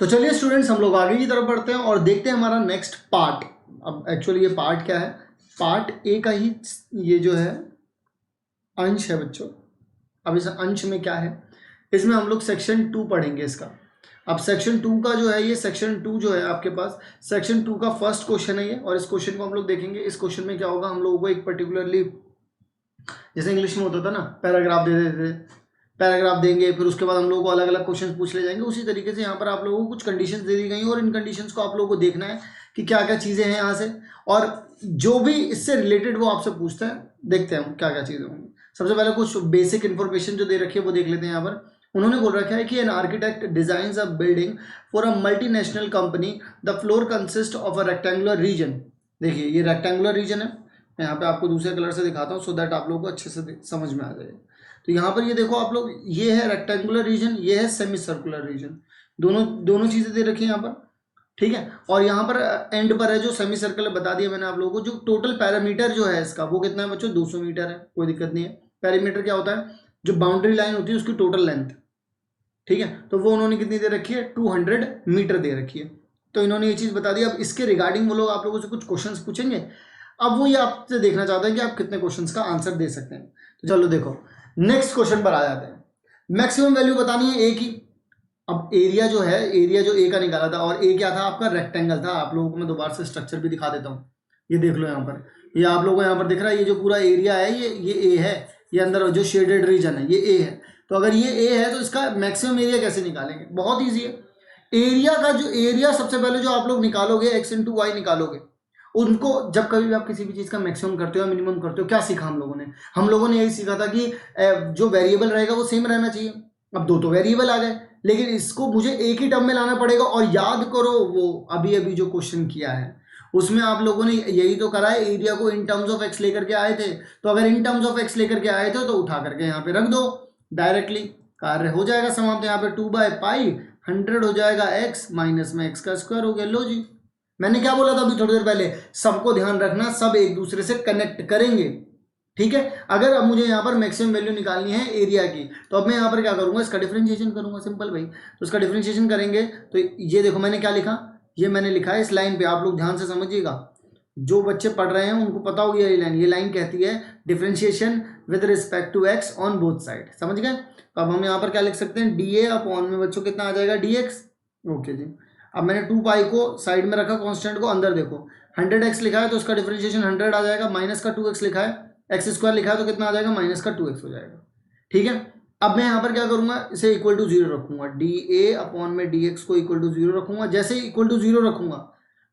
तो चलिए स्टूडेंट्स, हम लोग आगे की तरफ बढ़ते हैं और देखते हैं हमारा नेक्स्ट पार्ट। अब एक्चुअली ये पार्ट क्या है, पार्ट ए का ही ये जो है अंश है बच्चों। अब इस अंश में क्या है, इसमें हम लोग सेक्शन 2 पढ़ेंगे इसका। अब सेक्शन 2 का जो है, ये सेक्शन 2 जो है आपके पास, सेक्शन 2 का फर्स्ट क्वेश्चन है ये, और इस क्वेश्चन को हम लोग देखेंगे। इस क्वेश्चन में क्या होगा, हम लोगों को एक पर्टिकुलरली, जैसे इंग्लिश में होता था ना, पैराग्राफ दे देते थे, पैराग्राफ देंगे, फिर उसके बाद हम लोगों को अलग अलग क्वेश्चन पूछ ले जाएंगे। उसी तरीके से यहाँ पर आप लोगों को कुछ कंडीशंस दे दी गई और इन कंडीशंस को आप लोगों को देखना है कि क्या क्या चीज़ें हैं यहाँ से, और जो भी इससे रिलेटेड वो आपसे पूछते हैं, देखते हैं क्या क्या चीज़ें होंगी। सबसे पहले कुछ बेसिक इन्फॉर्मेशन जो दे रखी है वो देख लेते हैं। यहाँ पर उन्होंने बोल रखा है कि an architect designs a building for a multinational company, the floor consist of a rectangular reason. देखिए ये रेक्टेंगुलर रीजन है, मैं यहाँ पे आपको दूसरे कलर से दिखाता हूँ सो दैट आप लोगों को अच्छे से समझ में आ जाए। तो यहाँ पर ये देखो आप लोग, ये है रेक्टेंगुलर रीजन, ये है सेमी सर्कुलर रीजन, दोनों चीज़ें दे रखी हैं यहाँ पर, ठीक है। और यहाँ पर एंड पर है जो सेमी सर्कल बता दिया मैंने आप लोगों को। जो टोटल पैरामीटर जो है इसका वो कितना है बच्चों, 200 मीटर है, कोई दिक्कत नहीं है। पैरामीटर क्या होता है, जो बाउंड्री लाइन होती है उसकी टोटल लेंथ, ठीक है। तो वो उन्होंने कितनी दे रखी है, 200 मीटर दे रखी है। तो इन्होंने ये चीज़ बता दी। अब इसके रिगार्डिंग वो लोग आप लोगों से कुछ क्वेश्चंस पूछेंगे। अब वो ये आपसे देखना चाहते हैं कि आप कितने क्वेश्चंस का आंसर दे सकते हैं। तो चलो देखो, नेक्स्ट क्वेश्चन पर आ जाते हैं। मैक्सिमम वैल्यू बतानी है ए की। अब एरिया जो है, एरिया जो ए का निकाला था, और ए क्या था आपका, रेक्टेंगल था। आप लोगों को मैं दोबारा से स्ट्रक्चर भी दिखा देता हूँ। ये देख लो यहाँ पर, ये आप लोगों को यहाँ पर दिख रहा है, ये जो पूरा एरिया है ये ए है। ये अंदर जो शेडेड रीजन है ये ए है। तो अगर ये ए है तो इसका मैक्सिमम एरिया कैसे निकालेंगे, बहुत ईजी है। एरिया का जो एरिया सबसे पहले जो आप लोग निकालोगे, एक्स इंटू वाई निकालोगे। उनको जब कभी भी आप किसी भी चीज़ का मैक्सिमम करते हो या मिनिमम करते हो, क्या सीखा हम लोगों ने यही सीखा था कि जो वेरिएबल रहेगा वो सेम रहना चाहिए। अब दो तो वेरिएबल आ गए, लेकिन इसको मुझे एक ही टर्म में लाना पड़ेगा। और याद करो वो अभी अभी जो क्वेश्चन किया है उसमें आप लोगों ने यही तो करा है, एरिया को इन टर्म्स ऑफ एक्स लेकर के आए थे। तो अगर इन टर्म्स ऑफ एक्स लेकर के आए थे तो उठा करके यहाँ पे रख दो, डायरेक्टली कार्य हो जाएगा समाप्त। यहाँ पे 2/पाई 100 हो जाएगा एक्स, माइनस में एक्स का स्क्वायर हो गया। लो जी, मैंने क्या बोला था अभी थोड़ी देर पहले, सबको ध्यान रखना, सब एक दूसरे से कनेक्ट करेंगे, ठीक है। अगर अब मुझे यहाँ पर मैक्सिमम वैल्यू निकालनी है एरिया की, तो अब मैं यहाँ पर क्या करूँगा, इसका डिफरेंशिएशन करूँगा, सिंपल भाई। तो इसका डिफरेंशिएशन करेंगे तो ये देखो मैंने क्या लिखा, ये मैंने लिखा है इस लाइन पे, आप लोग ध्यान से समझिएगा। जो बच्चे पढ़ रहे हैं उनको पता होगी ये लाइन कहती है differentiation with respect to x on both side, समझ गए। तो अब हम यहाँ पर क्या लिख सकते हैं, डी ए अपॉन में बच्चों कितना आ जाएगा, डी एक्स। ओके जी। अब मैंने 2 पाई को साइड में रखा, कांस्टेंट को अंदर देखो, 100x लिखा है तो उसका डिफरेंशिएशन 100 आ जाएगा, माइनस का 2x लिखा है, एक्स स्क्वायर लिखा है तो कितना आ जाएगा, माइनस का 2x हो जाएगा, ठीक है। अब मैं यहाँ पर क्या करूँगा, इसे इक्वल टू 0 रखूँगा, डी ए अपॉन में डी एक्स को इक्वल टू 0 रखूँगा। जैसे ही इक्वल टू 0 रखूँगा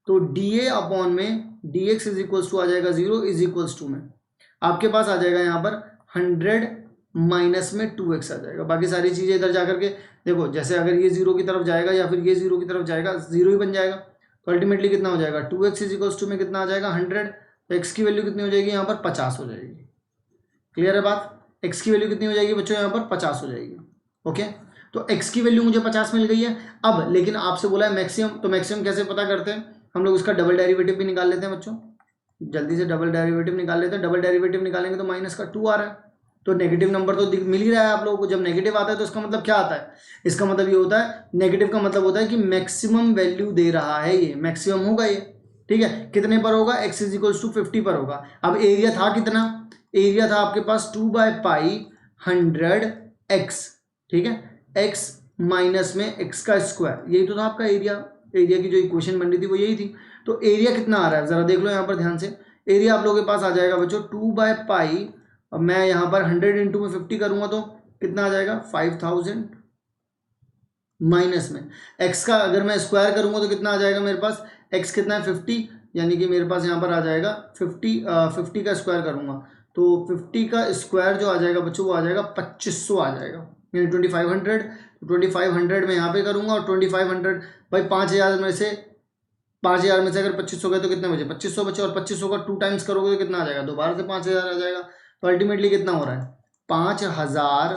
तो डी ए अपॉन में D X is equals to आ जाएगा 0 इज इक्वल्स टू में आपके पास आ जाएगा यहाँ पर 100 माइनस में 2x आ जाएगा। बाकी सारी चीज़ें इधर जा करके देखो, जैसे अगर ये 0 की तरफ जाएगा या फिर ये 0 की तरफ जाएगा, 0 ही बन जाएगा। तो अल्टीमेटली कितना हो जाएगा, 2x इज इक्वल्स टू में कितना आ जाएगा 100। तो x की वैल्यू कितनी हो जाएगी यहाँ पर 50 हो जाएगी। क्लियर है बात, x की वैल्यू कितनी हो जाएगी बच्चों यहाँ पर 50 हो जाएगी। ओके, तो x की वैल्यू मुझे 50 मिल गई है। अब लेकिन आपसे बोला है मैक्सिमम, तो मैक्सिमम कैसे पता करते हैं हम लोग, इसका डबल डेरिवेटिव भी निकाल लेते हैं बच्चों। जल्दी से डबल डेरिवेटिव निकाल लेते हैं। डबल डेरिवेटिव निकालेंगे तो माइनस का 2 आ रहा है, तो नेगेटिव नंबर तो मिल ही रहा है आप लोगों को। जब नेगेटिव आता है तो इसका मतलब क्या आता है, इसका मतलब ये होता है, नेगेटिव का मतलब होता है कि मैक्सिमम वैल्यू दे रहा है, ये मैक्सिमम होगा ये, ठीक है। कितने पर होगा, x इज इक्वल्स टू 50 पर होगा। अब एरिया था कितना, एरिया था आपके पास 2/पाई 100x, ठीक है, x माइनस में x का स्क्वायर, यही तो था आपका एरिया। एरिया की जो इक्वेशन बन रही थी वो यही थी। तो एरिया कितना आ रहा है जरा देख लो यहाँ पर ध्यान से। एरिया आप लोगों के पास आ जाएगा बच्चों 2/पाई, अब मैं यहाँ पर 100 इंटू में 50 करूँगा तो कितना आ जाएगा 5000, माइनस में x का अगर मैं स्क्वायर करूँगा तो कितना आ जाएगा मेरे पास, x कितना है 50, यानी कि मेरे पास यहाँ पर आ जाएगा 50 का स्क्वायर करूँगा तो 50 का स्क्वायर जो आ जाएगा बच्चों वो आ जाएगा 2500 आ जाएगा, यानी 2500। 2500 में यहाँ पे करूँगा और 2500 भाई 5000 में से, 5000 में से अगर 2500 गए तो कितने बचे, 2500 बचे, और 2500 का 2 टाइम्स करोगे तो कितना आ जाएगा, दोबारा से 5000 आ जाएगा। तो अल्टीमेटली कितना हो रहा है 5000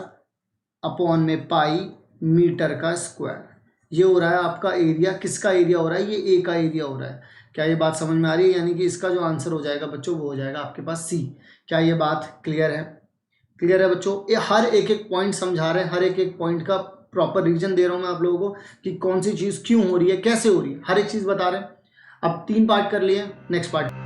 अपॉन में पाई मीटर का स्क्वायर, ये हो रहा है आपका एरिया। किसका एरिया हो रहा है, ये ए का एरिया हो रहा है। क्या ये बात समझ में आ रही है, यानी कि इसका जो आंसर हो जाएगा बच्चों वो हो जाएगा आपके पास सी। क्या ये बात क्लियर है, क्लियर है बच्चों। ये हर एक एक पॉइंट समझा रहे हैं, हर एक एक पॉइंट का प्रॉपर रीजन दे रहा हूँ मैं आप लोगों को कि कौन सी चीज़ क्यों हो रही है, कैसे हो रही है, हर एक चीज़ बता रहे हैं। अब 3 पार्ट कर लिए, नेक्स्ट पार्ट।